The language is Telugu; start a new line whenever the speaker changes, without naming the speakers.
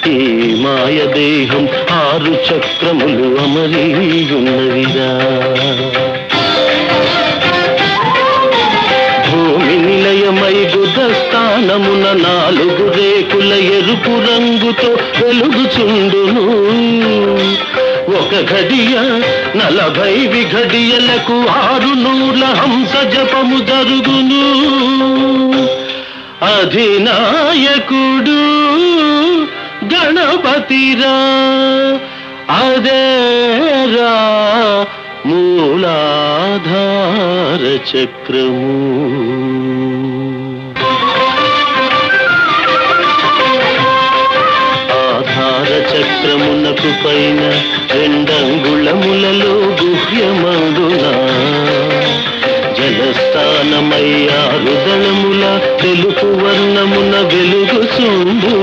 ఈ మాయదేహం 6 చక్రములు అమరీయున్నవిరా. భూమి నిలయమై గుదస్థానమున 4 రేకుల ఎరుపు రంగుతో వెలుగుచుండును. ఒక ఘడియ 40 విఘడియలకు 600 హంస జపము జరుగును. అధినాయకుడు గణపతిరా, అదేరా మూలాధార చక్రము. ఆధార చక్రమునకు పైన 2 అంగుళములలో గుహ్యమందున జలస్థానమై 6 దళముల తెలుపు వర్ణమున వెలుగుచుండు.